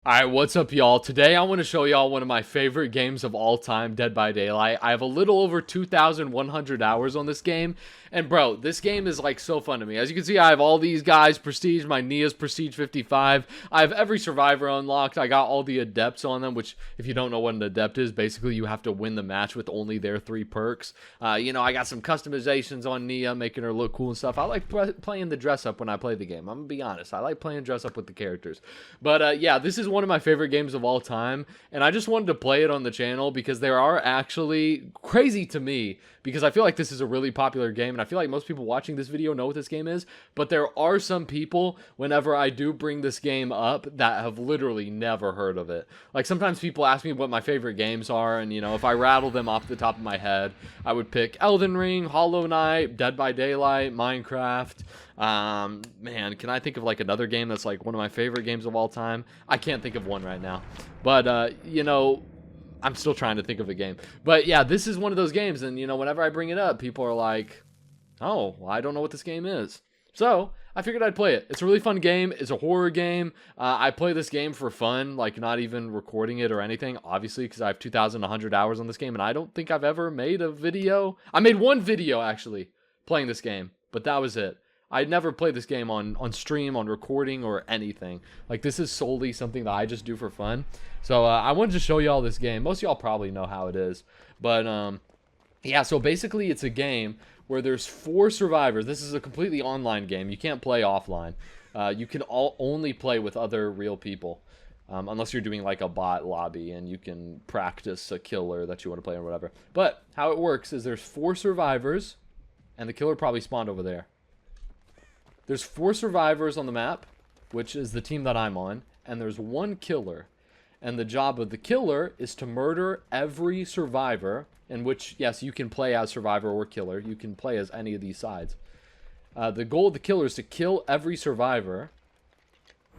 Alright, what's up, y'all? Today I want to show y'all one of my favorite games of all time, Dead by Daylight. I have a little over 2,100 hours on this game, and bro, this game is like so fun to me. As you can see, I have all these guys, Prestige, my Nia's Prestige 55. I have every survivor unlocked. I got all the adepts on them, which, if you don't know what an adept is, basically you have to win the match with only their 3 perks. I got some customizations on Nia, making her look cool and stuff. I like playing the dress up when I play the game. I'm gonna be honest. I like playing dress up with the characters. But yeah, this is one of my favorite games of all time, and I just wanted to play it on the channel because there are actually, crazy to me, because I feel like this is a really popular game, and I feel like most people watching this video know what this game is, but there are some people, whenever I do bring this game up, that have literally never heard of it. Like, sometimes people ask me what my favorite games are, and, if I rattle them off the top of my head, I would pick Elden Ring, Hollow Knight, Dead by Daylight, Minecraft. Man, can I think of like another game that's like one of my favorite games of all time? I can't think of one right now, but I'm still trying to think of a game. But yeah, this is one of those games, and whenever I bring it up, people are like, oh, well, I don't know what this game is. So I figured I'd play it. It's a really fun game. It's a horror game. I play this game for fun, like not even recording it or anything, obviously, because I have 2,100 hours on this game, and I don't think I've ever made a video. I made one video, actually, playing this game, but that was it. I never played this game on stream, on recording, or anything. Like, this is solely something that I just do for fun. So, I wanted to show y'all this game. Most of y'all probably know how it is. But, yeah, so basically it's a game where there's 4 survivors. This is a completely online game. You can't play offline. You can only play with other real people. Unless you're doing, like, a bot lobby, and you can practice a killer that you want to play or whatever. But, how it works is there's 4 survivors, and the killer probably spawned over there. There's 4 survivors on the map, which is the team that I'm on, and there's 1 killer. And the job of the killer is to murder every survivor, in which, yes, you can play as survivor or killer. You can play as any of these sides. The goal of the killer is to kill every survivor,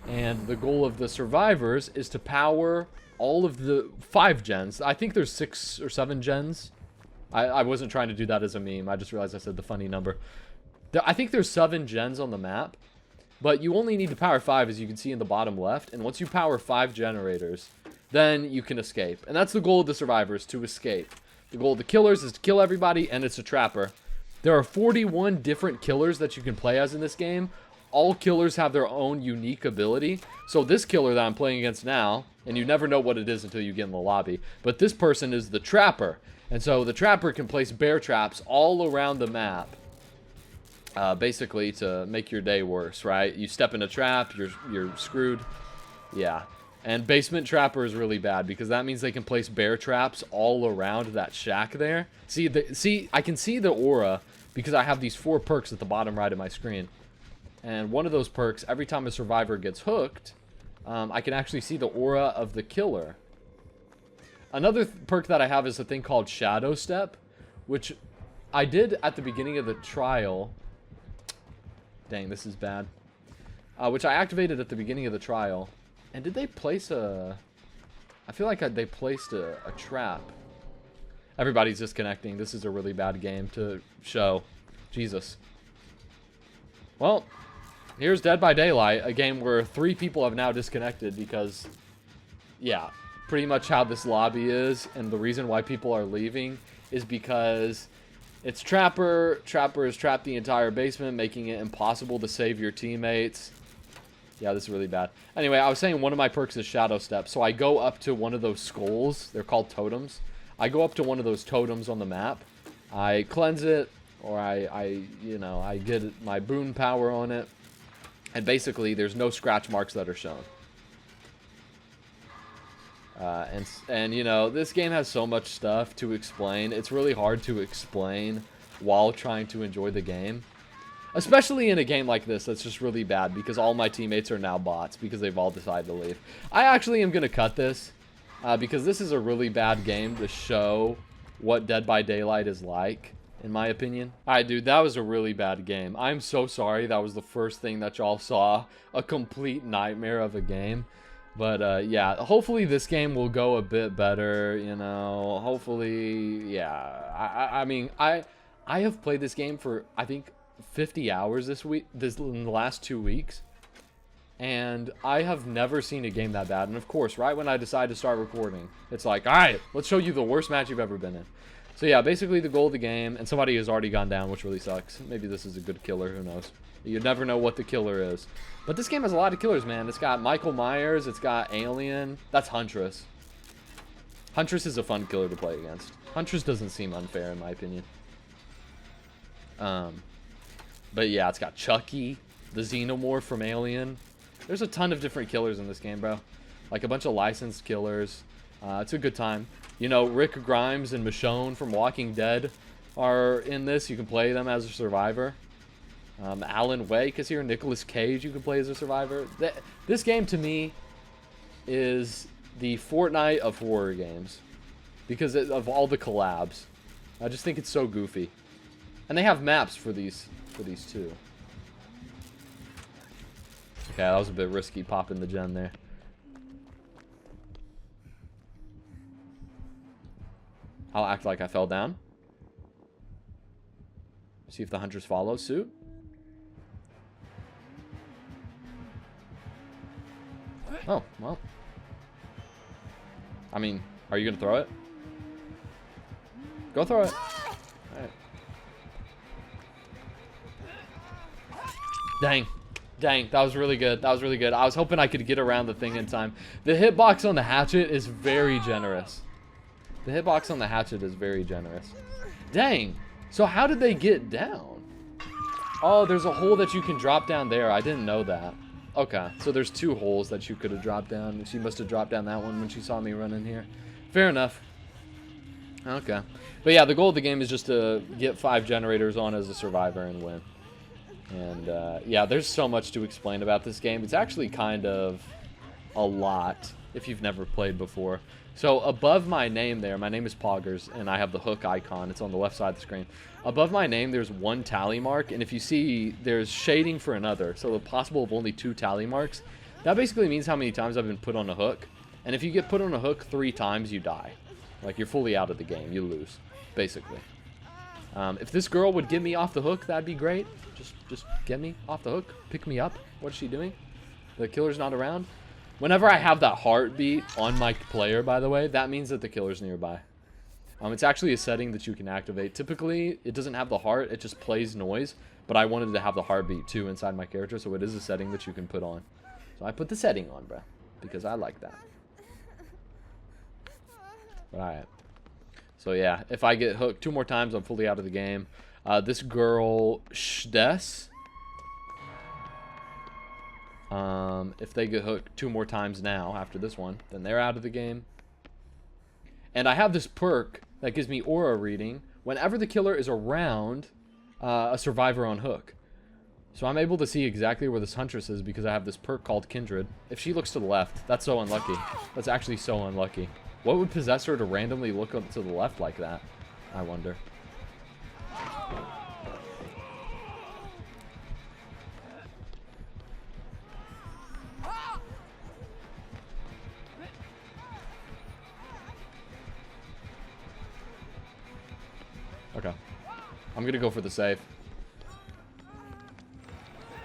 and the goal of the survivors is to power all of the 5 gens. I think there's 6 or 7 gens. I wasn't trying to do that as a meme. I just realized I said the funny number. I think there's 7 gens on the map, but you only need to power 5, as you can see in the bottom left. And once you power 5 generators, then you can escape. And that's the goal of the survivors, to escape. The goal of the killers is to kill everybody, and it's a trapper. There are 41 different killers that you can play as in this game. All killers have their own unique ability. So this killer that I'm playing against now, and you never know what it is until you get in the lobby, but this person is the trapper. And so the trapper can place bear traps all around the map. Basically to make your day worse, right? You step in a trap, you're screwed. Yeah. And basement trapper is really bad because that means they can place bear traps all around that shack there. See, I can see the aura because I have these 4 perks at the bottom right of my screen. And one of those perks, every time a survivor gets hooked, I can actually see the aura of the killer. Another perk that I have is a thing called Shadow Step, which I did at the beginning of the trial. Dang, this is bad. Which I activated at the beginning of the trial. And did they place a... I feel like they placed a trap. Everybody's disconnecting. This is a really bad game to show. Jesus. Well, here's Dead by Daylight, a game where 3 people have now disconnected because... Yeah, pretty much how this lobby is, and the reason why people are leaving is because... It's Trapper. Trapper is trapped the entire basement, making it impossible to save your teammates. Yeah, this is really bad. Anyway, I was saying one of my perks is Shadow Step. So I go up to one of those skulls. They're called totems. I go up to one of those totems on the map. I cleanse it, or I get my boon power on it. And basically, there's no scratch marks that are shown. This game has so much stuff to explain. It's really hard to explain while trying to enjoy the game. Especially in a game like this that's just really bad because all my teammates are now bots because they've all decided to leave. I actually am going to cut this because this is a really bad game to show what Dead by Daylight is like, in my opinion. Alright, dude, that was a really bad game. I'm so sorry that was the first thing that y'all saw. A complete nightmare of a game. But, yeah, hopefully this game will go a bit better, hopefully, yeah. I mean, I have played this game for, I think, 50 hours in the last 2 weeks. And I have never seen a game that bad. And of course, right when I decide to start recording, it's like, all right, let's show you the worst match you've ever been in. So yeah, basically the goal of the game, and somebody has already gone down, which really sucks. Maybe this is a good killer, who knows. You never know what the killer is. But this game has a lot of killers, man. It's got Michael Myers, it's got Alien. That's Huntress. Huntress is a fun killer to play against. Huntress doesn't seem unfair, in my opinion. But yeah, it's got Chucky, the Xenomorph from Alien. There's a ton of different killers in this game, bro. Like a bunch of licensed killers. It's a good time. You know, Rick Grimes and Michonne from Walking Dead are in this. You can play them as a survivor. Alan Wake is here. Nicolas Cage you can play as a survivor. This game, to me, is the Fortnite of horror games. Because of all the collabs. I just think it's so goofy. And they have maps for these too. Okay, that was a bit risky, popping the gen there. I'll act like I fell down. See if the Huntress follows suit. Oh, well. I mean, are you going to throw it? Go throw it. Alright. Dang. Dang, that was really good. That was really good. I was hoping I could get around the thing in time. The hitbox on the hatchet is very generous. The hitbox on the hatchet is very generous. Dang. So how did they get down? Oh, there's a hole that you can drop down there. I didn't know that. Okay, so there's 2 holes that you could have dropped down. And she must have dropped down that one when she saw me running here. Fair enough. Okay. But yeah, the goal of the game is just to get 5 generators on as a survivor and win. And yeah, there's so much to explain about this game. It's actually kind of a lot if you've never played before. So above my name there, my name is Poggers, and I have the hook icon. It's on the left side of the screen. Above my name, there's 1 tally mark, and if you see, there's shading for another. So the possible of only 2 tally marks. That basically means how many times I've been put on a hook. And if you get put on a hook 3 times, you die. Like, you're fully out of the game. You lose, basically. If this girl would get me off the hook, that'd be great. Just get me off the hook. Pick me up. What is she doing? The killer's not around. Whenever I have that heartbeat on my player, by the way, that means that the killer's nearby. It's actually a setting that you can activate. Typically, it doesn't have the heart. It just plays noise. But I wanted to have the heartbeat, too, inside my character. So it is a setting that you can put on. So I put the setting on, bro. Because I like that. Alright. So yeah, if I get hooked 2 more times, I'm fully out of the game. This girl, Shdes. If they get hooked 2 more times now, after this one, then they're out of the game. And I have this perk that gives me aura reading whenever the killer is around a survivor on hook. So I'm able to see exactly where this Huntress is because I have this perk called Kindred. If she looks to the left, that's so unlucky. That's actually so unlucky. What would possess her to randomly look up to the left like that? I wonder. Okay. I'm gonna go for the save.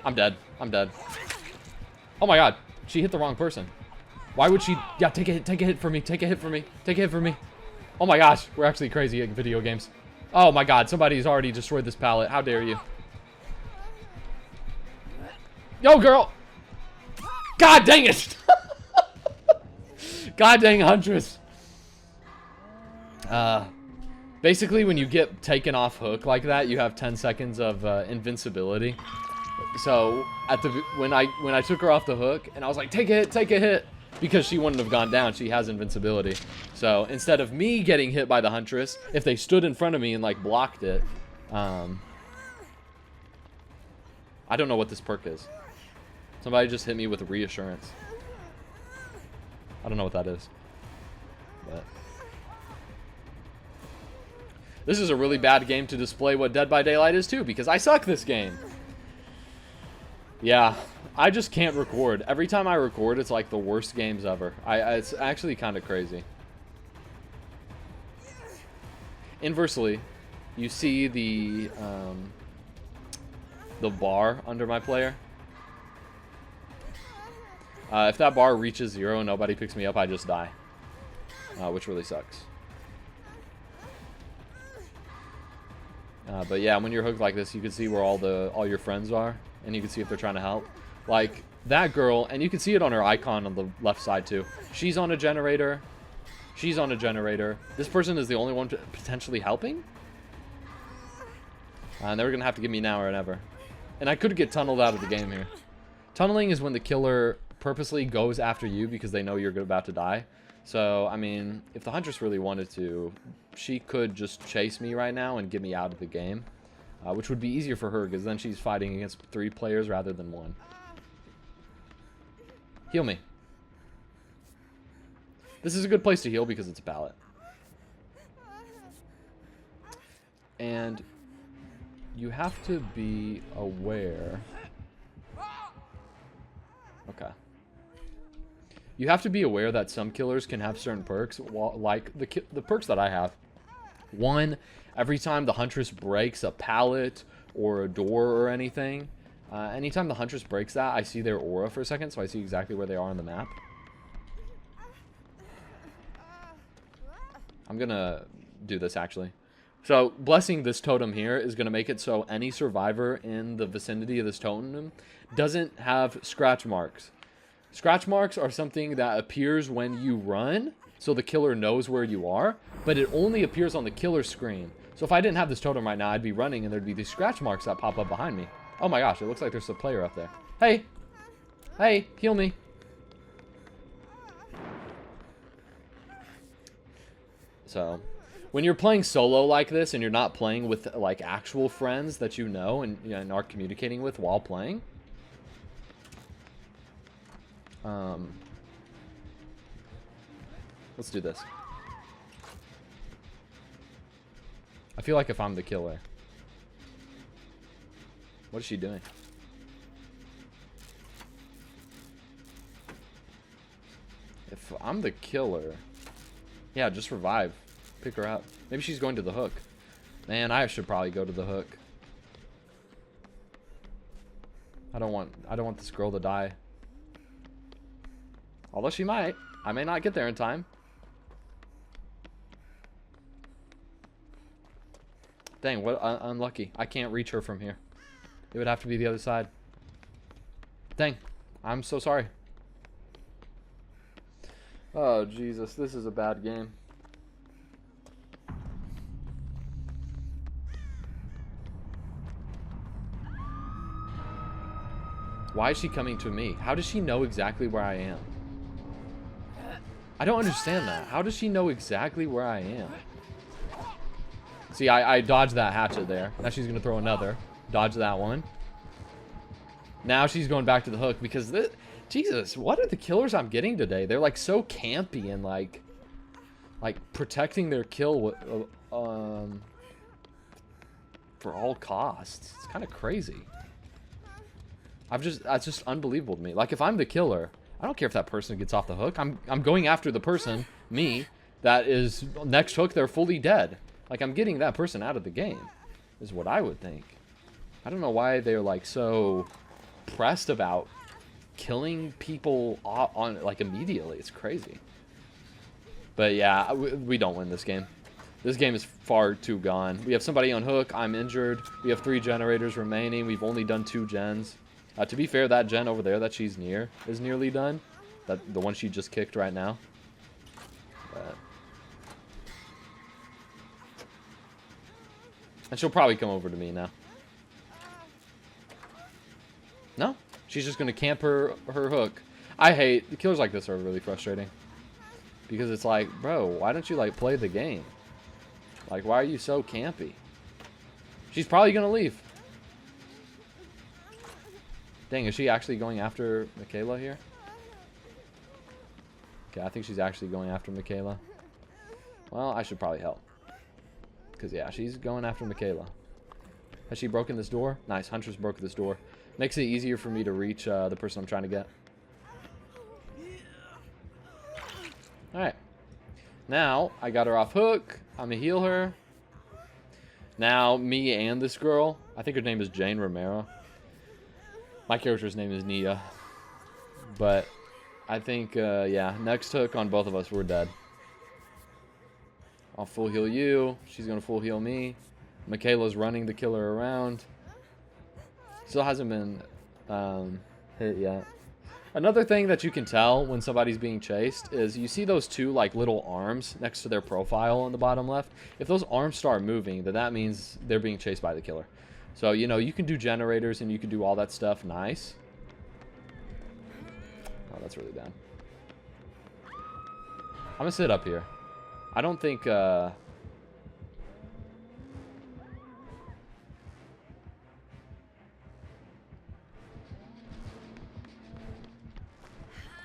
I'm dead. I'm dead. Oh my god. She hit the wrong person. Why would she... Yeah, take a hit for me. Take a hit for me. Take a hit for me. Oh my gosh. We're actually crazy at video games. Oh my god. Somebody's already destroyed this pallet. How dare you. Yo, girl. God dang it. God dang Huntress. Basically, when you get taken off hook like that, you have 10 seconds of invincibility. So when I took her off the hook, and I was like, take a hit, because she wouldn't have gone down. She has invincibility. So instead of me getting hit by the Huntress, if they stood in front of me and like blocked it, I don't know what this perk is. Somebody just hit me with reassurance. I don't know what that is. But this is a really bad game to display what Dead by Daylight is too, because I suck this game. Yeah, I just can't record. Every time I record, it's like the worst games ever. It's actually kind of crazy. Inversely, you see the bar under my player. If that bar reaches 0 and nobody picks me up, I just die. Which really sucks. But yeah, when you're hooked like this, you can see where all your friends are, and you can see if they're trying to help. Like that girl, and you can see it on her icon on the left side too. She's on a generator. She's on a generator. This person is the only one potentially helping. And they're gonna have to give me now or never. And I could get tunneled out of the game here. Tunneling is when the killer purposely goes after you because they know you're about to die. So, I mean, if the Huntress really wanted to, she could just chase me right now and get me out of the game. Which would be easier for her because then she's fighting against 3 players rather than 1. Heal me. This is a good place to heal because it's a pallet. And you have to be aware. Okay. You have to be aware that some killers can have certain perks, like the perks that I have. 1, every time the Huntress breaks a pallet or a door or anything, anytime the Huntress breaks that, I see their aura for a second, so I see exactly where they are on the map. I'm gonna do this, actually. So, blessing this totem here is going to make it so any survivor in the vicinity of this totem doesn't have scratch marks. Scratch marks are something that appears when you run, so the killer knows where you are, but it only appears on the killer screen. So if I didn't have this totem right now, I'd be running and there'd be these scratch marks that pop up behind me. Oh my gosh, it looks like there's a player up there. Hey! Hey, heal me. So, when you're playing solo like this and you're not playing with like actual friends that you know and are communicating with while playing, let's do this. I feel like if I'm the killer. What is she doing? If I'm the killer, yeah, just revive. Pick her up. Maybe she's going to the hook. Man, I should probably go to the hook. I don't want this girl to die. Although she might. I may not get there in time. Dang, what unlucky. I can't reach her from here. It would have to be the other side. Dang. I'm so sorry. Oh, Jesus. This is a bad game. Why is she coming to me? How does she know exactly where I am? I don't understand that. How does she know exactly where I am? See, I dodged that hatchet there. Now she's going to throw another. Dodge that one. Now she's going back to the hook because this... Jesus, what are the killers I'm getting today? They're like so campy and like protecting their kill for all costs. It's kind of crazy. That's just unbelievable to me. Like if I'm the killer, I don't care if that person gets off the hook. I'm going after the person, me, that is next hook. They're fully dead. Like I'm getting that person out of the game, is what I would think. I don't know why they're like so pressed about killing people on like immediately. It's crazy. But yeah, we don't win this game. This game is far too gone. We have somebody on hook. I'm injured. We have 3 generators remaining. We've only done 2 gens. To be fair, that gen over there that she's near is nearly done. The one she just kicked right now. But... And she'll probably come over to me now. No? She's just going to camp her hook. I hate... Killers like this are really frustrating. Because it's like, bro, why don't you, like, play the game? Like, why are you so campy? She's probably going to leave. Dang, is she actually going after Michaela here? Okay, I think she's actually going after Michaela. Well, I should probably help. Because, yeah, she's going after Michaela. Has she broken this door? Nice, Huntress broke this door. Makes it easier for me to reach the person I'm trying to get. Alright. Now, I got her off hook. I'm going to heal her. Now, me and this girl, I think her name is Jane Romero. My character's name is Nia. But I think, yeah, next hook on both of us, we're dead. I'll full heal you. She's going to full heal me. Michaela's running the killer around. Still hasn't been hit yet. Another thing that you can tell when somebody's being chased is you see those two like little arms next to their profile on the bottom left. If those arms start moving, then that means they're being chased by the killer. So, you know, you can do generators and you can do all that stuff. Nice. Oh, that's really bad. I'm gonna sit up here. I don't think,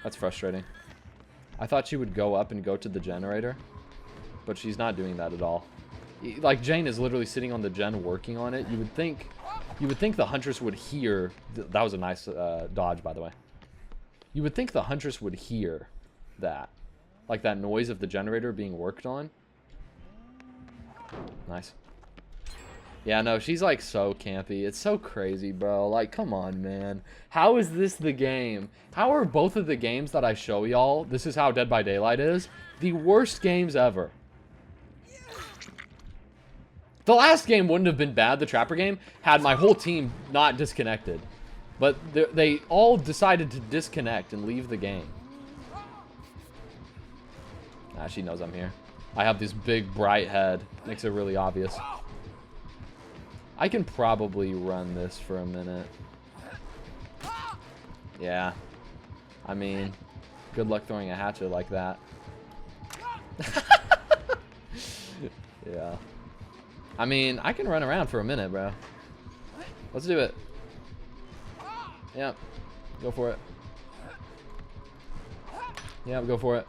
that's frustrating. I thought she would go up and go to the generator, but she's not doing that at all. Like, Jane is literally sitting on the gen working on it. You would think the Huntress would hear... That was a nice dodge, by the way. You would think the Huntress would hear that. Like that noise of the generator being worked on. Nice. Yeah, no, she's like so campy. It's so crazy, bro. Like, come on, man. How is this the game? How are both of the games that I show y'all, this is how Dead by Daylight is, the worst games ever? The last game wouldn't have been bad, the Trapper game, had my whole team not disconnected. But they all decided to disconnect and leave the game. Ah, she knows I'm here. I have this big, bright head. Makes it really obvious. I can probably run this for a minute. Yeah. I mean, good luck throwing a hatchet like that. Yeah. I mean, I can run around for a minute, bro. Let's do it. Yep. Go for it. Yeah, go for it.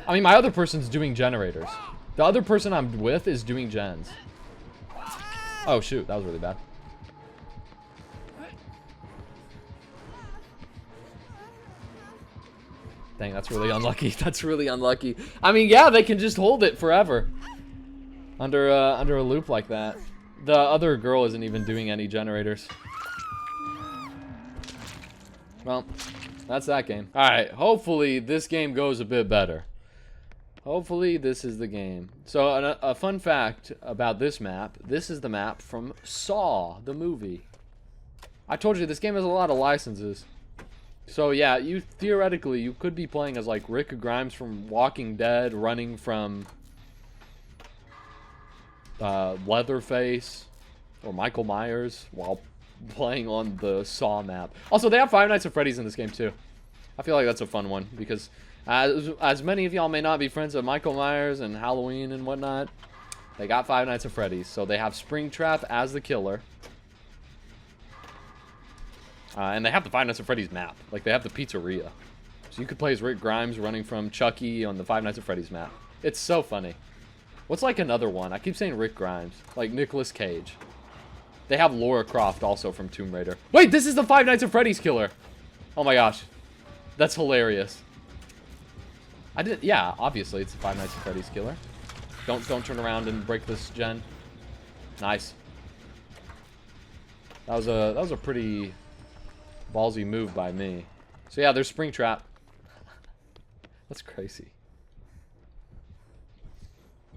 I mean, my other person's doing generators. The other person I'm with is doing gens. Oh, shoot. That was really bad. Dang, that's really unlucky. That's really unlucky. I mean, yeah, they can just hold it forever. Under a loop like that. The other girl isn't even doing any generators. Well, that's that game. Alright, hopefully this game goes a bit better. Hopefully this is the game. So a fun fact about this map. This is the map from Saw, the movie. I told you this game has a lot of licenses. So yeah, you theoretically you could be playing as like Rick Grimes from Walking Dead, running from Leatherface or Michael Myers while playing on the Saw map. Also, they have Five Nights at Freddy's in this game too. I feel like that's a fun one because as many of y'all may not be friends with Michael Myers and Halloween and whatnot, they got Five Nights at Freddy's. So they have Springtrap as the killer. And they have the Five Nights at Freddy's map. Like, they have the pizzeria. So you could play as Rick Grimes running from Chucky on the Five Nights at Freddy's map. It's so funny. What's like another one? I keep saying Rick Grimes. Like Nicolas Cage. They have Lara Croft also from Tomb Raider. Wait, this is the Five Nights at Freddy's killer. Oh my gosh. That's hilarious. Yeah, obviously it's the Five Nights at Freddy's killer. Don't turn around and break this gen. Nice. That was a pretty ballsy move by me. So yeah, there's Springtrap. That's crazy.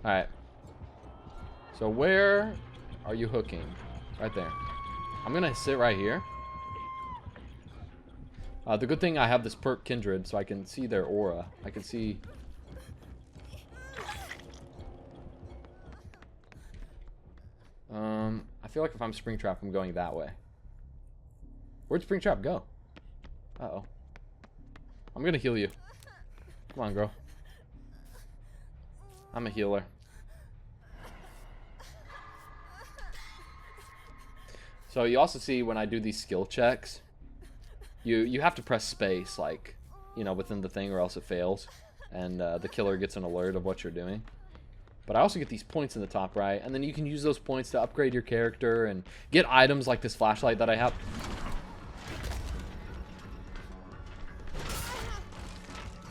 Alright. So where are you hooking? Right there. I'm gonna sit right here. The good thing I have this perk Kindred, so I can see their aura. I can see... I feel like if I'm Springtrap, I'm going that way. Where'd Springtrap go? Uh-oh. I'm gonna heal you. Come on, girl. I'm a healer. So you also see when I do these skill checks, you have to press space, like, you know, within the thing or else it fails. And the killer gets an alert of what you're doing. But I also get these points in the top right, and then you can use those points to upgrade your character and get items like this flashlight that I have.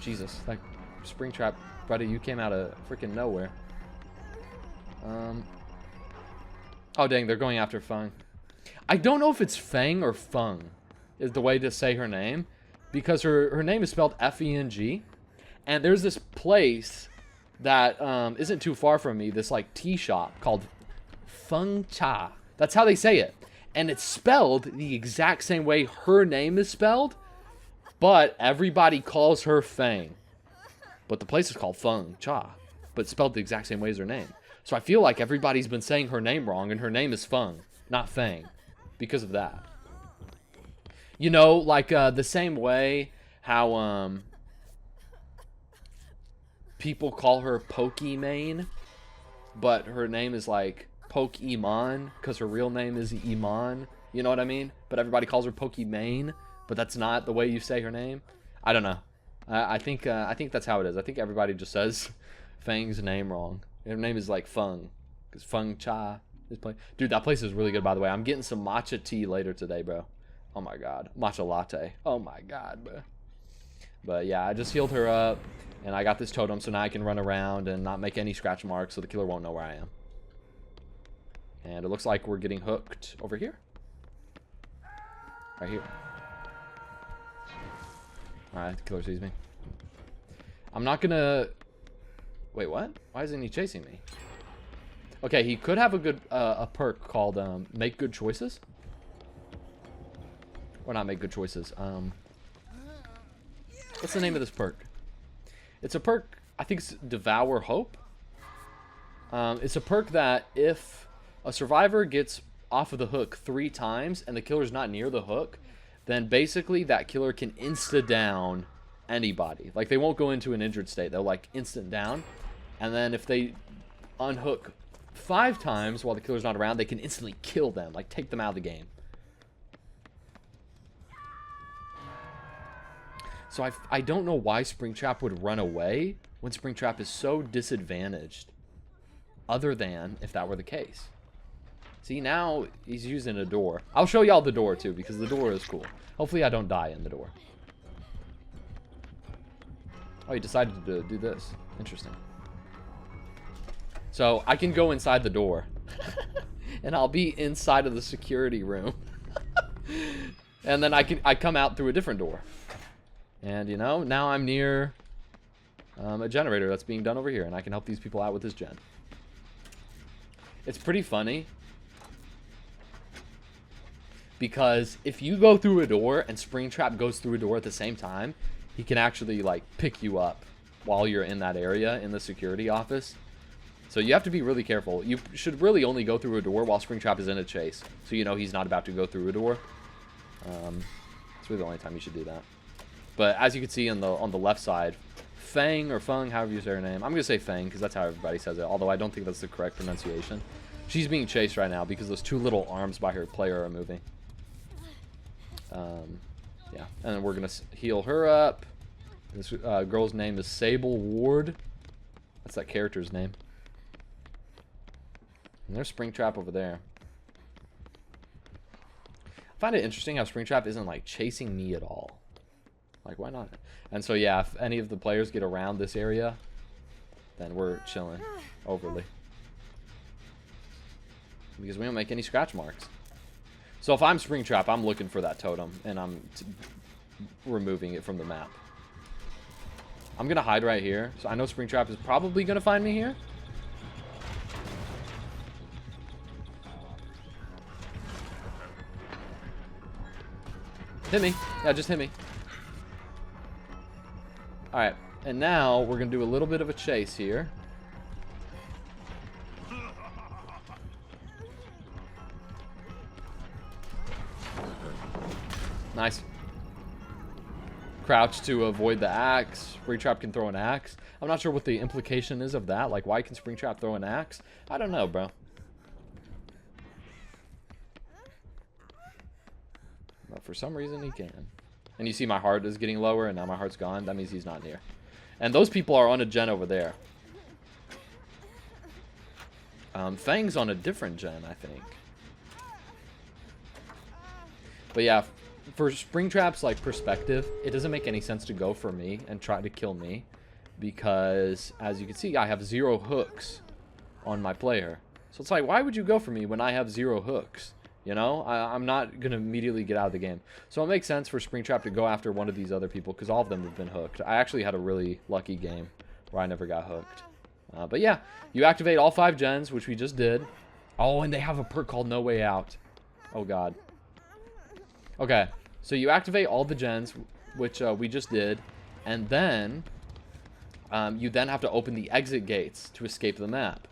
Jesus, that Springtrap, buddy, you came out of freaking nowhere. Oh, dang, they're going after Feng. I don't know if it's Feng or Feng is the way to say her name, because her name is spelled F-E-N-G. And there's this place that isn't too far from me, this like tea shop called Feng Cha. That's how they say it. And it's spelled the exact same way her name is spelled, but everybody calls her Fang. But the place is called Feng Cha, but spelled the exact same way as her name. So I feel like everybody's been saying her name wrong, and her name is Feng, not Fang, because of that. You know, like the same way how people call her Pokimane, but her name is like Pokemon because her real name is Iman. You know what I mean? But everybody calls her Pokimane, but that's not the way you say her name. I don't know. I think that's how it is. I think everybody just says Fang's name wrong. Her name is like Feng, because Feng Cha is playing. Dude, that place is really good, by the way. I'm getting some matcha tea later today, bro. Oh my god, matcha latte. Oh my god, bro. But yeah, I just healed her up, and I got this totem, so now I can run around and not make any scratch marks, so the killer won't know where I am. And it looks like we're getting hooked over here. Right here. Alright, the killer sees me. I'm not gonna... Wait, what? Why isn't he chasing me? Okay, he could have a good a perk called Make Good Choices. Or not Make Good Choices. What's the name of this perk? It's a perk, I think it's Devour Hope. It's a perk that if a survivor gets off of the hook 3 times and the killer's not near the hook, then basically that killer can insta-down anybody. Like, they won't go into an injured state. They'll, like, instant down. And then if they unhook 5 times while the killer's not around, they can instantly kill them. Like, take them out of the game. So I don't know why Springtrap would run away when Springtrap is so disadvantaged. Other than if that were the case. See, now he's using a door. I'll show y'all the door, too, because the door is cool. Hopefully I don't die in the door. Oh, he decided to do this. Interesting. So, I can go inside the door. And I'll be inside of the security room. And then I come out through a different door. And, you know, now I'm near a generator that's being done over here. And I can help these people out with this gen. It's pretty funny. Because if you go through a door and Springtrap goes through a door at the same time, he can actually, like, pick you up while you're in that area in the security office. So you have to be really careful. You should really only go through a door while Springtrap is in a chase. So you know he's not about to go through a door. It's really the only time you should do that. But as you can see on the left side, Fang or Feng, however you say her name. I'm going to say Fang because that's how everybody says it. Although I don't think that's the correct pronunciation. She's being chased right now because those 2 little arms by her player are moving. Yeah, and then we're going to heal her up. This girl's name is Sable Ward. That's that character's name. And there's Springtrap over there. I find it interesting how Springtrap isn't, like, chasing me at all. Like, why not? And so, yeah, if any of the players get around this area, then we're chilling overly. Because we don't make any scratch marks. So if I'm Springtrap, I'm looking for that totem, and I'm removing it from the map. I'm going to hide right here. So I know Springtrap is probably going to find me here. Hit me. Yeah, just hit me. Alright, and now we're going to do a little bit of a chase here. Nice. Crouch to avoid the axe. Springtrap can throw an axe. I'm not sure what the implication is of that. Like, why can Springtrap throw an axe? I don't know, bro. But for some reason, he can. And you see my heart is getting lower, and now my heart's gone. That means he's not near. And those people are on a gen over there. Fang's on a different gen, I think. But yeah, for Springtrap's, like, perspective, it doesn't make any sense to go for me and try to kill me. Because, as you can see, I have 0 hooks on my player. So it's like, why would you go for me when I have 0 hooks? You know, I'm not going to immediately get out of the game. So it makes sense for Springtrap to go after one of these other people because all of them have been hooked. I actually had a really lucky game where I never got hooked. But yeah, you activate all 5 gens, which we just did. Oh, and they have a perk called No Way Out. Oh, God. Okay, so you activate all the gens, which we just did. And then you then have to open the exit gates to escape the map.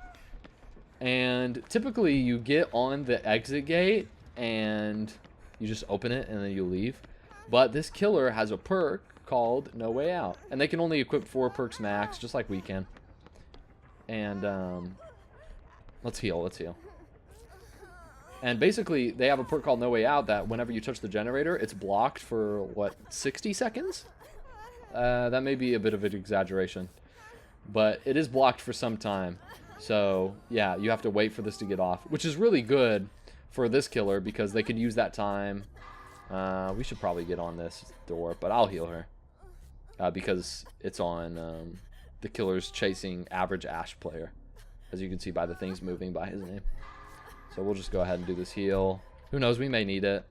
And typically you get on the exit gate and you just open it and then you leave. But this killer has a perk called No Way Out. And they can only equip 4 perks max, just like we can. And let's heal, let's heal. And basically they have a perk called No Way Out that whenever you touch the generator, it's blocked for, what, 60 seconds? That may be a bit of an exaggeration. But it is blocked for some time. So, yeah, you have to wait for this to get off, which is really good for this killer because they could use that time. We should probably get on this door, but I'll heal her because it's on the killer's chasing average Ash player, as you can see by the things moving by his name. So we'll just go ahead and do this heal. Who knows, we may need it.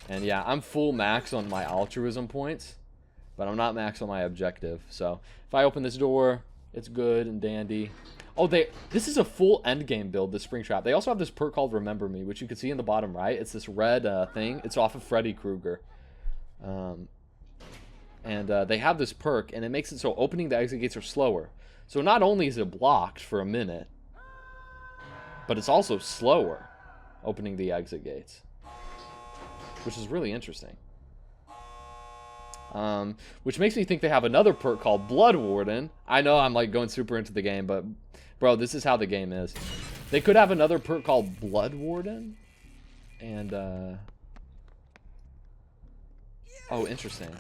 And yeah, I'm full max on my altruism points, but I'm not max on my objective. So if I open this door, it's good and dandy. Oh, this is a full endgame build, the Springtrap. They also have this perk called Remember Me, which you can see in the bottom right. It's this red thing. It's off of Freddy Krueger. They have this perk, and it makes it so opening the exit gates are slower. So not only is it blocked for a minute, but it's also slower opening the exit gates, which is really interesting. Which makes me think they have another perk called Blood Warden. I know I'm like going super into the game, but bro, this is how the game is. They could have another perk called Blood Warden. And oh, interesting. I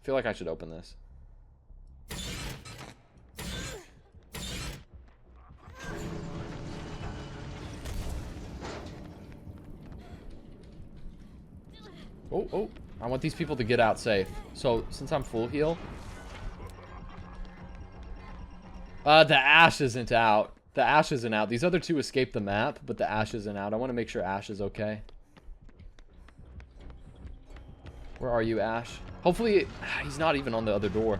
feel like I should open this. Oh, I want these people to get out safe. So, since I'm full heal. The Ash isn't out. The Ash isn't out. These other two escaped the map, but the Ash isn't out. I want to make sure Ash is okay. Where are you, Ash? Hopefully, he's not even on the other door.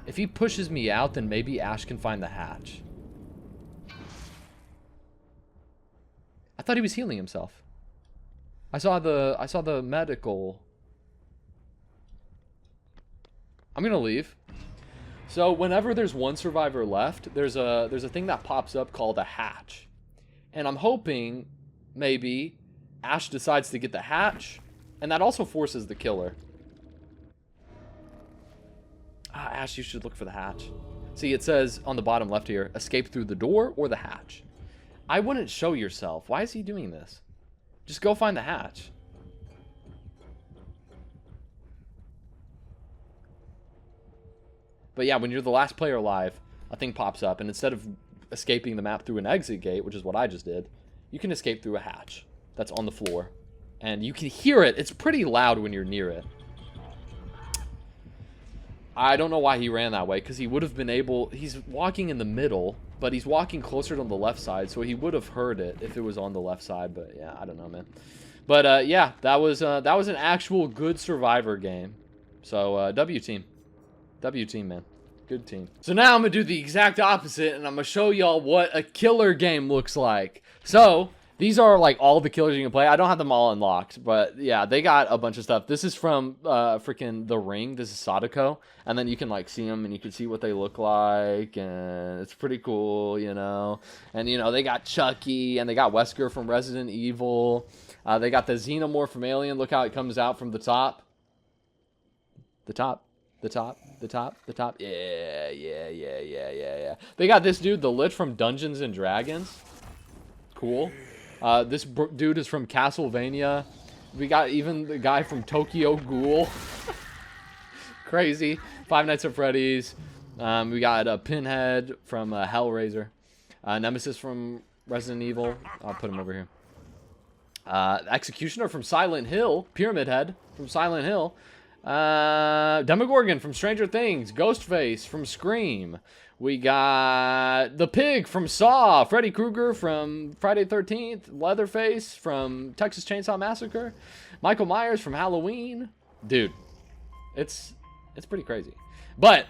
If he pushes me out, then maybe Ash can find the hatch. I thought he was healing himself. I saw the medical. I'm gonna leave. So whenever there's one survivor left, there's a thing that pops up called a hatch, and I'm hoping maybe Ash decides to get the hatch, and that also forces the killer. Ash, you should look for the hatch. See, it says on the bottom left here, escape through the door or the hatch. I wouldn't show yourself. Why is he doing this? Just go find the hatch. But yeah, when you're the last player alive, a thing pops up, and instead of escaping the map through an exit gate, which is what I just did, you can escape through a hatch that's on the floor. And you can hear it. It's pretty loud when you're near it. I don't know why he ran that way, because he would have been able... He's walking in the middle, but he's walking closer to the left side, so he would have heard it if it was on the left side. But yeah, I don't know, man. But yeah, that was an actual good Survivor game. So W team, man, good team. So now I'm gonna do the exact opposite, and I'm gonna show y'all what a killer game looks like. So these are like all the killers you can play. I don't have them all unlocked, but yeah, they got a bunch of stuff. This is from freaking The Ring. This is Sadako, and then you can like see them, and you can see what they look like, and it's pretty cool, you know. And you know, they got Chucky, and they got Wesker from Resident Evil. They got the Xenomorph from Alien. Look how it comes out from the top. The top. Yeah. They got this dude, the Lich from Dungeons and Dragons. Cool. This dude is from Castlevania. We got even the guy from Tokyo Ghoul. Crazy. Five Nights at Freddy's. We got a Pinhead from Hellraiser. Nemesis from Resident Evil. I'll put him over here. Executioner from Silent Hill. Pyramid Head from Silent Hill. Demogorgon from Stranger Things. Ghostface from Scream. We got the Pig from Saw. Freddy Krueger from Friday 13th. Leatherface from Texas Chainsaw Massacre. Michael Myers from Halloween. Dude, it's pretty crazy. But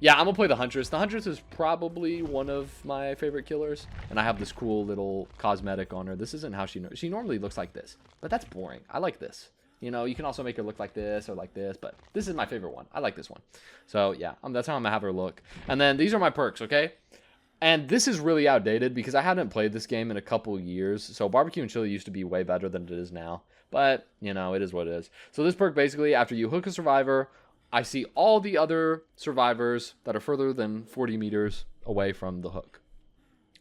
yeah, I'm gonna play the Huntress. The Huntress is probably one of my favorite killers, and I have this cool little cosmetic on her. This isn't how she normally looks like this, but that's boring. I like this. You know, you can also make her look like this or like this, but this is my favorite one. I like this one. So yeah, that's how I'm gonna have her look. And then these are my perks, okay? And this is really outdated because I hadn't played this game in a couple years. So barbecue and chili used to be way better than it is now. But, you know, it is what it is. So this perk, basically, after you hook a survivor, I see all the other survivors that are further than 40 meters away from the hook.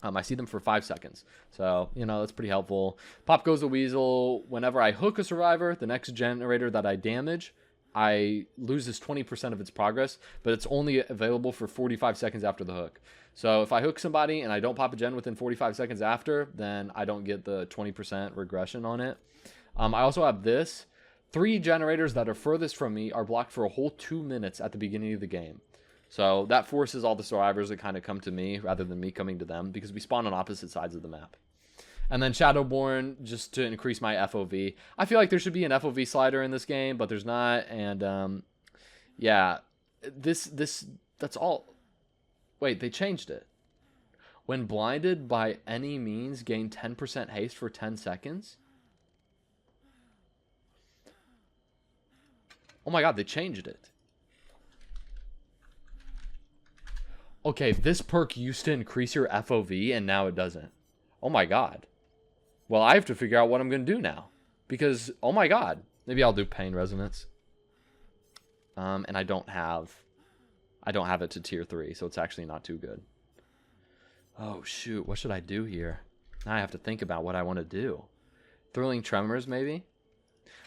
I see them for 5 seconds. So, you know, that's pretty helpful. Pop goes the weasel. Whenever I hook a survivor, the next generator that I damage, I loses 20% of its progress, but it's only available for 45 seconds after the hook. So if I hook somebody and I don't pop a gen within 45 seconds after, then I don't get the 20% regression on it. I also have this. 3 generators that are furthest from me are blocked for a whole 2 minutes at the beginning of the game. So that forces all the survivors to kind of come to me rather than me coming to them because we spawn on opposite sides of the map. And then Shadowborn, just to increase my FOV. I feel like there should be an FOV slider in this game, but there's not. And yeah, that's all. Wait, they changed it. When blinded by any means, gain 10% haste for 10 seconds. Oh my god, they changed it. Okay, this perk used to increase your FOV, and now it doesn't. Oh my god. Well, I have to figure out what I'm going to do now. Because, oh my god. Maybe I'll do Pain Resonance. And I don't have it to tier 3, so it's actually not too good. Oh, shoot. What should I do here? Now I have to think about what I want to do. Thrilling Tremors, maybe?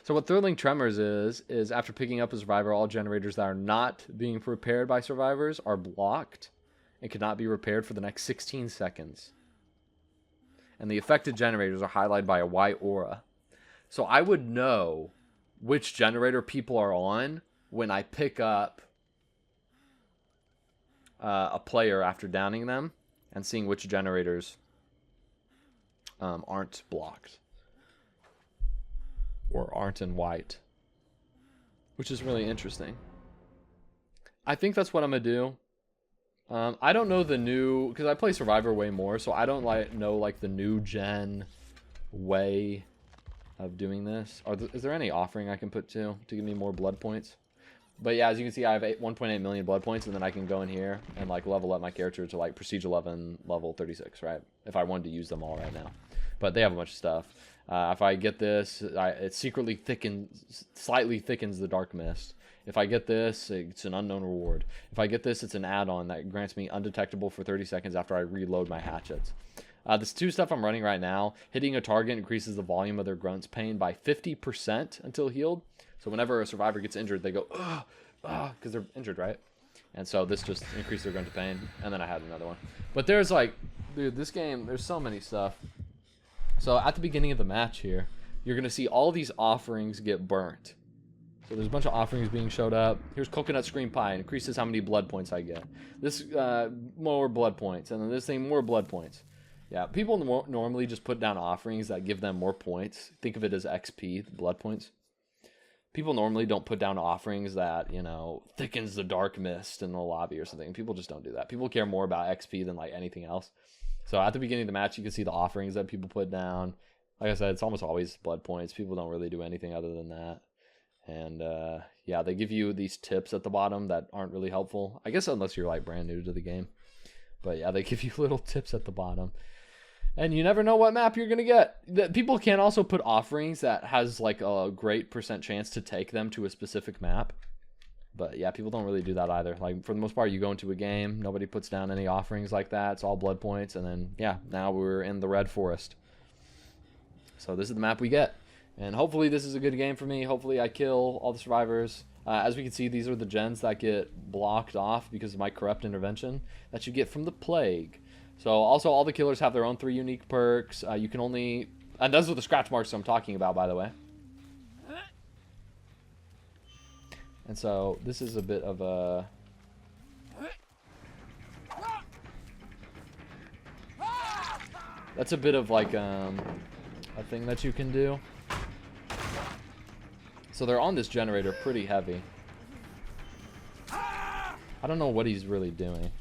So what Thrilling Tremors is after picking up a survivor, all generators that are not being repaired by survivors are blocked and cannot be repaired for the next 16 seconds. And the affected generators are highlighted by a white aura. So I would know which generator people are on when I pick up a player after downing them and seeing which generators aren't blocked or aren't in white, which is really interesting. I think that's what I'm gonna do. I don't know the new, because I play Survivor way more, so I don't know the new gen way of doing this. Is there any offering I can put to give me more blood points? But yeah, as you can see, I have 1.8 million blood points, and then I can go in here and level up my character to Prestige 11, level 36, right? If I wanted to use them all right now. But they have a bunch of stuff. If I get this, it secretly slightly thickens the Dark Mist. If I get this, it's an unknown reward. If I get this, it's an add-on that grants me undetectable for 30 seconds after I reload my hatchets. This 2 stuff I'm running right now, hitting a target increases the volume of their grunt's pain by 50% until healed. So whenever a survivor gets injured, they go, ugh, ugh, because they're injured, right? And so this just increases their grunt to pain. And then I had another one. But there's dude, this game, there's so many stuff. So at the beginning of the match here, you're going to see all these offerings get burnt. So there's a bunch of offerings being showed up. Here's Coconut Scream Pie. It increases how many blood points I get. This, more blood points. And then this thing, more blood points. Yeah, people normally just put down offerings that give them more points. Think of it as XP, blood points. People normally don't put down offerings that, you know, thickens the Dark Mist in the lobby or something. People just don't do that. People care more about XP than anything else. So at the beginning of the match, you can see the offerings that people put down. Like I said, it's almost always blood points. People don't really do anything other than that. And yeah, they give you these tips at the bottom that aren't really helpful. I guess unless you're brand new to the game. But yeah, they give you little tips at the bottom. And you never know what map you're going to get. People can also put offerings that has a great % chance to take them to a specific map. But yeah, people don't really do that either. For the most part, you go into a game, nobody puts down any offerings like that. It's all blood points. And then, yeah, now we're in the Red Forest. So this is the map we get. And hopefully this is a good game for me. Hopefully I kill all the survivors. As we can see, these are the gens that get blocked off because of my corrupt intervention that you get from the Plague. So also all the killers have their own 3 unique perks. You can only... And those are the scratch marks I'm talking about, by the way. And so this is a bit of a... That's a bit of like a thing that you can do. So they're on this generator pretty heavy. I don't know what he's really doing.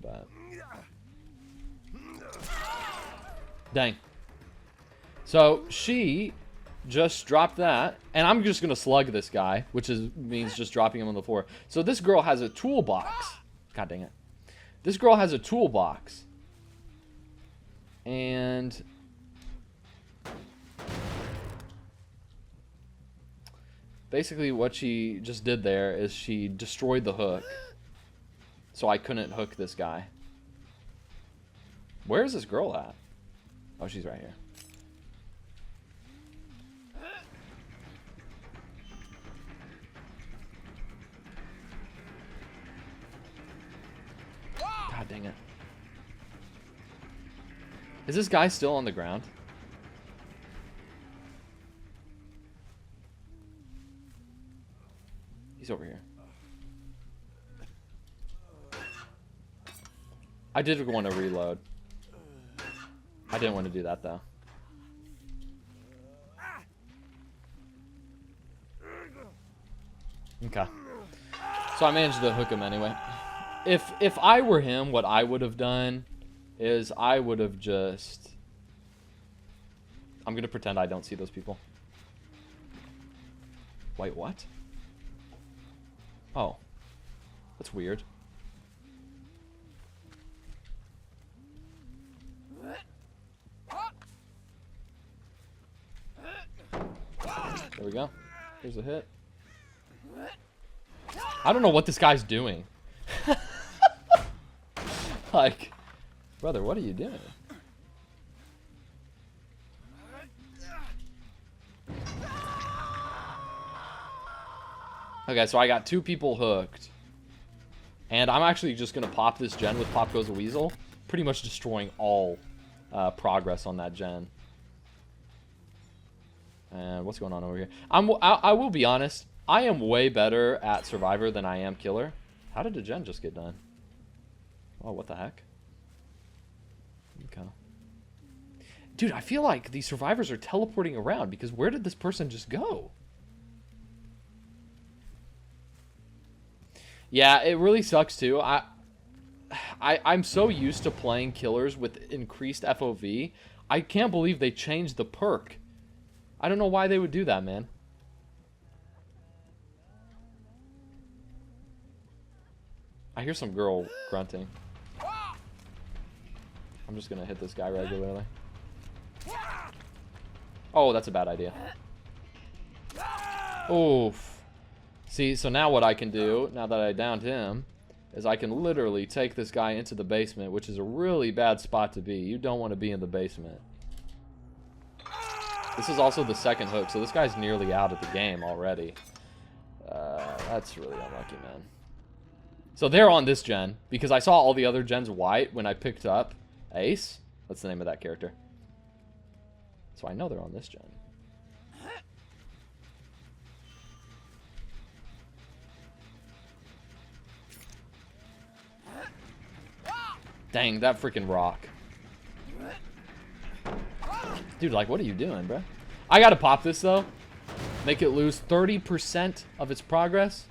But... Dang. So she just dropped that, and I'm just gonna slug this guy, which means just dropping him on the floor. So this girl has a toolbox. God dang it. This girl has a toolbox. And basically what she just did there is she destroyed the hook. So I couldn't hook this guy. Where is this girl at? Oh, she's right here. God dang it. Is this guy still on the ground? He's over here. I did want to reload. I didn't want to do that though. Okay. So I managed to hook him anyway. If I were him, what I would have done is I would have just... I'm going to pretend I don't see those people. Wait, what? Oh. That's weird. There we go. Here's a hit. I don't know what this guy's doing. Like, brother, what are you doing? Okay, so I got 2 people hooked. And I'm actually just going to pop this gen with Pop Goes a Weasel. Pretty much destroying all progress on that gen. And what's going on over here? I will be honest. I am way better at Survivor than I am Killer. How did the gen just get done? Oh, what the heck? Okay. Dude, I feel like these survivors are teleporting around because where did this person just go? Yeah, it really sucks too. I'm so used to playing killers with increased FOV. I can't believe they changed the perk. I don't know why they would do that, man. I hear some girl grunting. I'm just gonna hit this guy regularly. Oh, that's a bad idea. Oof. See, so now what I can do, now that I downed him, is I can literally take this guy into the basement, which is a really bad spot to be. You don't want to be in the basement. This is also the second hook, so this guy's nearly out of the game already. That's really unlucky, man. So they're on this gen, because I saw all the other gens white when I picked up Ace. That's the name of that character. So I know they're on this gen. Dang, that freaking rock. Dude, like, what are you doing, bro? I gotta pop this, though. Make it lose 30% of its progress.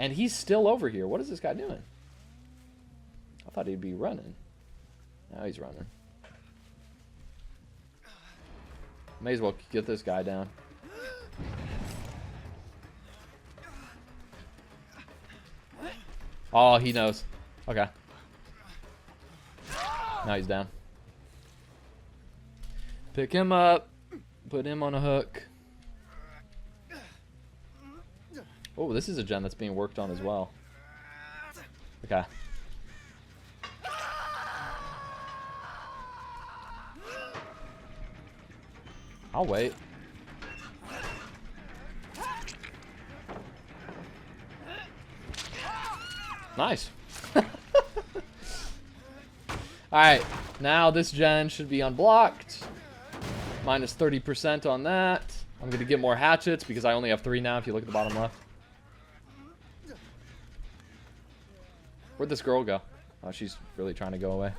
And he's still over here. What is this guy doing? I thought he'd be running. Now he's running. May as well get this guy down. Oh, he knows. Okay. Now he's down. Pick him up. Put him on a hook. Oh, this is a gen that's being worked on as well. Okay. I'll wait. Nice. Alright, now this gen should be unblocked. Minus 30% on that. I'm going to get more hatchets because I only have 3 now if you look at the bottom left. Where'd this girl go? Oh, she's really trying to go away.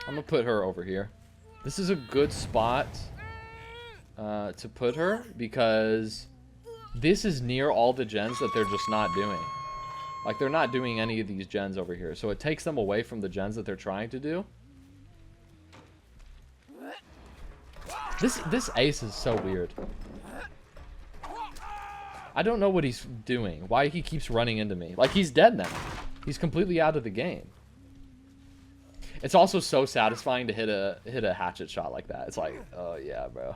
I'm going to put her over here. This is a good spot to put her because this is near all the gens that they're just not doing. Like, they're not doing any of these gens over here. So it takes them away from the gens that they're trying to do. This ace is so weird. I don't know what he's doing. Why he keeps running into me. Like, he's dead now. He's completely out of the game. It's also so satisfying to hit a hatchet shot like that. It's like, oh yeah, bro.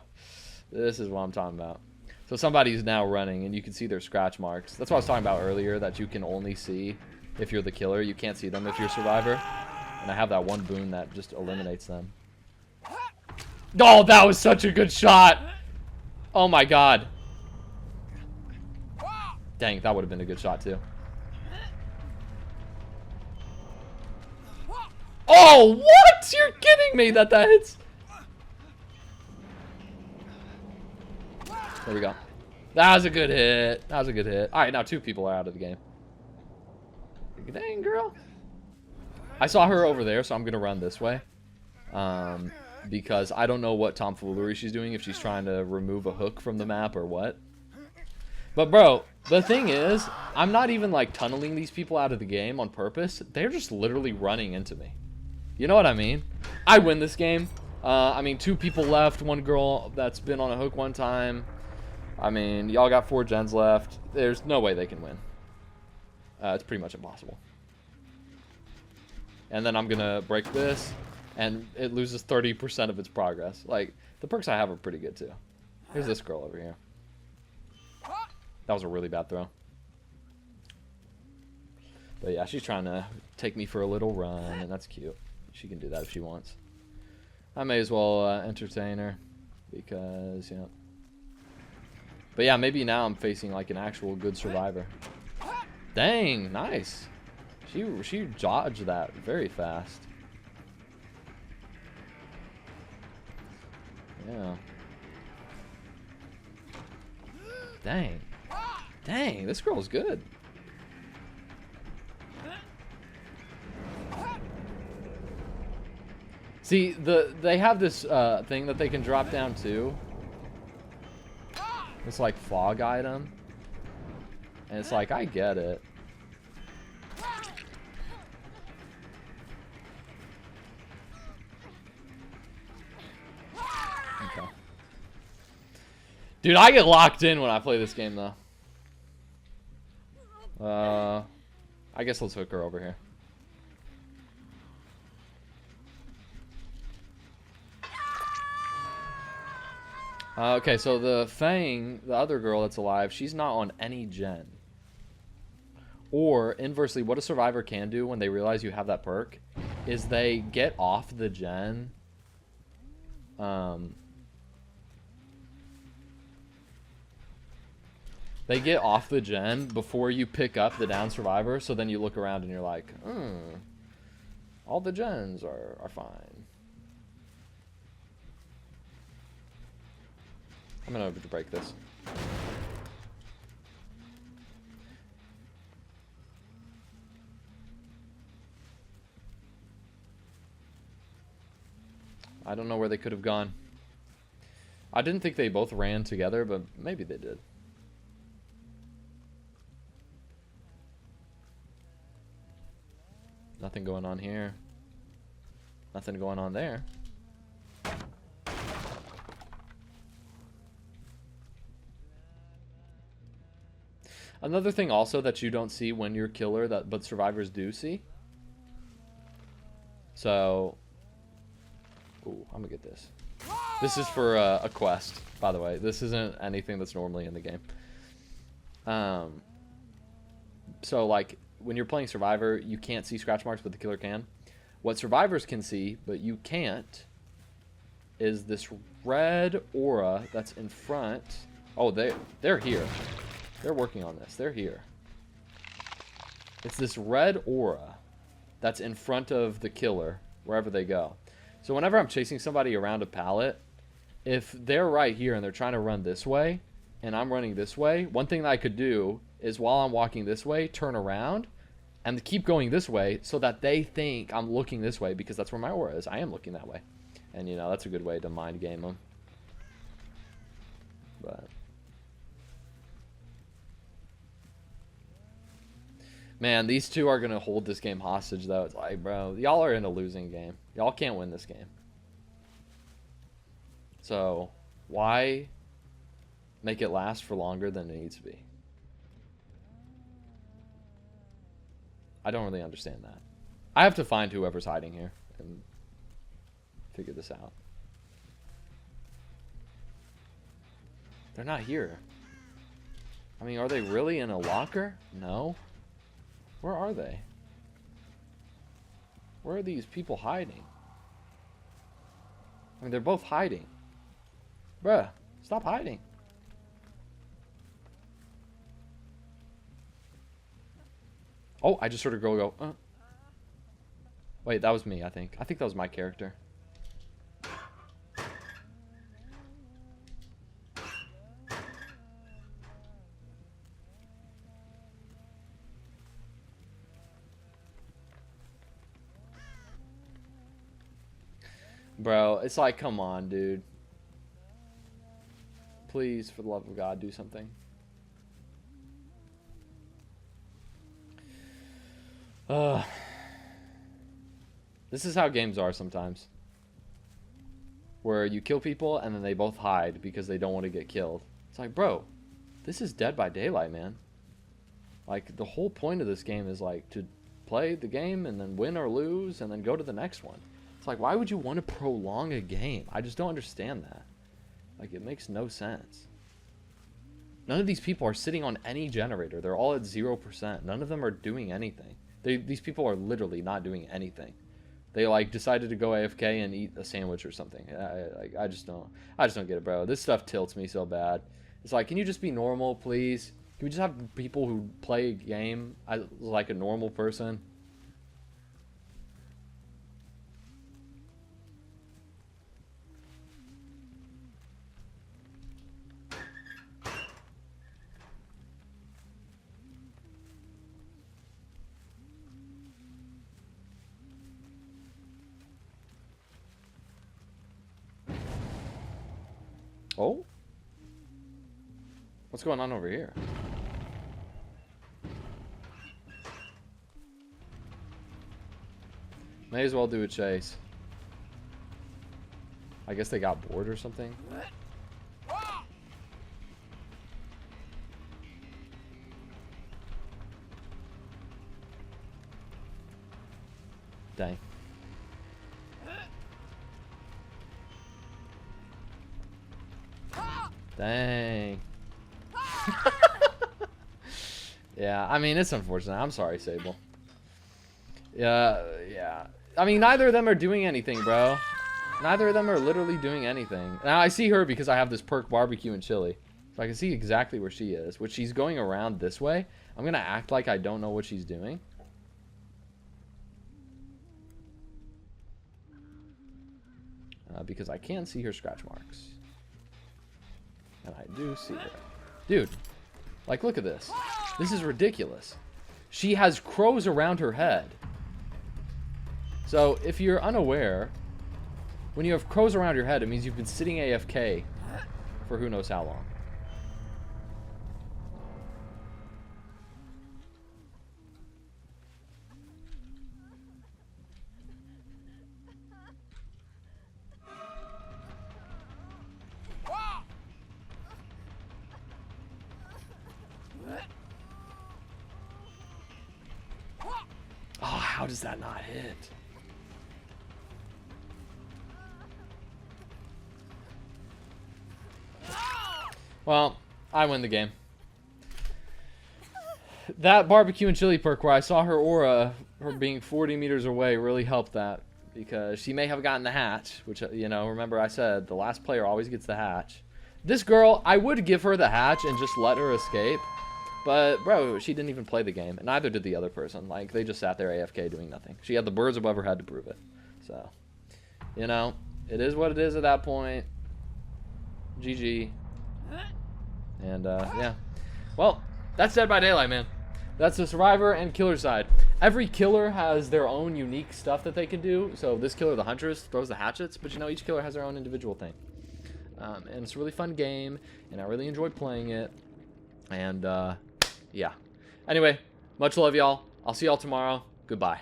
This is what I'm talking about. So somebody's now running, and you can see their scratch marks. That's what I was talking about earlier, that you can only see if you're the killer. You can't see them if you're a survivor. And I have that one boon that just eliminates them. Oh, that was such a good shot. Oh my god. Dang, that would have been a good shot too. Oh, what? You're kidding me that hits. There we go. That was a good hit. That was a good hit. All right, now 2 people are out of the game. Dang, girl. I saw her over there, so I'm going to run this way. Because I don't know what tomfoolery she's doing, if she's trying to remove a hook from the map or what. But, bro, the thing is, I'm not even, like, tunneling these people out of the game on purpose. They're just literally running into me. You know what I mean? I win this game. I mean, 2 people left. 1 girl that's been on a hook 1 time. I mean, y'all got 4 gens left. There's no way they can win. It's pretty much impossible. And then I'm going to break this, and it loses 30% of its progress. Like, the perks I have are pretty good, too. Here's this girl over here. That was a really bad throw. But yeah, she's trying to take me for a little run, and that's cute. She can do that if she wants. I may as well entertain her, because, you know. But yeah, maybe now I'm facing like an actual good survivor. Dang, nice. She dodged that very fast. Yeah. Dang. Dang, this girl's good. See, they have this thing that they can drop down too. It's like fog item. And it's like, I get it. Okay. Dude, I get locked in when I play this game though. I guess let's hook her over here. Okay, so the Fang, the other girl that's alive, she's not on any gen. Or, inversely, what a survivor can do when they realize you have that perk is they get off the gen. They get off the gen before you pick up the down survivor, so then you look around and you're like, all the gens are fine. I'm gonna break this. I don't know where they could have gone. I didn't think they both ran together, but maybe they did. Nothing going on here. Nothing going on there. Another thing also that you don't see when you're killer, but survivors do see. So, ooh, I'm gonna get this. This is for a quest, by the way. This isn't anything that's normally in the game. So, like, when you're playing Survivor, you can't see scratch marks, but the killer can. What survivors can see, but you can't, is this red aura that's in front. Oh, they're here. They're working on this. They're here. It's this red aura that's in front of the killer, wherever they go. So whenever I'm chasing somebody around a pallet, if they're right here and they're trying to run this way, and I'm running this way, one thing that I could do is while I'm walking this way, turn around and keep going this way so that they think I'm looking this way because that's where my aura is. I am looking that way. And, you know, that's a good way to mind game them. But... man, these two are going to hold this game hostage, though. It's like, bro, y'all are in a losing game. Y'all can't win this game. So, why make it last for longer than it needs to be? I don't really understand that. I have to find whoever's hiding here and figure this out. They're not here. I mean, are they really in a locker? No. Where are they? Where are these people hiding? I mean, they're both hiding. Bruh, stop hiding. Oh, I just heard a girl go, Wait, that was me, I think. I think that was my character. Bro, it's like, come on, dude. Please, for the love of God, do something. This is how games are sometimes. Where you kill people and then they both hide because they don't want to get killed. It's like, bro, this is Dead by Daylight, man. Like, the whole point of this game is, like, to play the game and then win or lose and then go to the next one. It's like, why would you want to prolong a game? I just don't understand that. Like, it makes no sense. None of these people are sitting on any generator. They're all at 0%. None of them are doing anything. These people are literally not doing anything. They, like, decided to go AFK and eat a sandwich or something. I just don't get it, bro. This stuff tilts me so bad. It's like, can you just be normal, please? Can we just have people who play a game as, like, a normal person? Oh? What's going on over here? May as well do a chase. I guess they got bored or something. Dang. Dang. Yeah, I mean, it's unfortunate. I'm sorry, Sable. Yeah. I mean, neither of them are doing anything, bro. Neither of them are literally doing anything. Now, I see her because I have this perk barbecue and chili. So I can see exactly where she is. Which she's going around this way. I'm going to act like I don't know what she's doing. Because I can see her scratch marks. And I do see her. Dude, like, look at this. This is ridiculous. She has crows around her head. So, if you're unaware, when you have crows around your head, it means you've been sitting AFK for who knows how long. Oh, how does that not hit? Well, I win the game. That barbecue and chili perk where I saw her aura, her being 40 meters away, really helped that. Because she may have gotten the hatch, which, you know, remember I said the last player always gets the hatch. This girl, I would give her the hatch and just let her escape. But, bro, she didn't even play the game. And neither did the other person. Like, they just sat there AFK doing nothing. She had the birds above her head to prove it. So, You know, it is what it is at that point. GG. And, yeah. Well, that's Dead by Daylight, man. That's the survivor and killer side. Every killer has their own unique stuff that they can do. So this killer, the Huntress, throws the hatchets. But, you know, each killer has their own individual thing. And it's a really fun game. And I really enjoyed playing it. And, yeah. Anyway, much love, y'all. I'll see y'all tomorrow. Goodbye.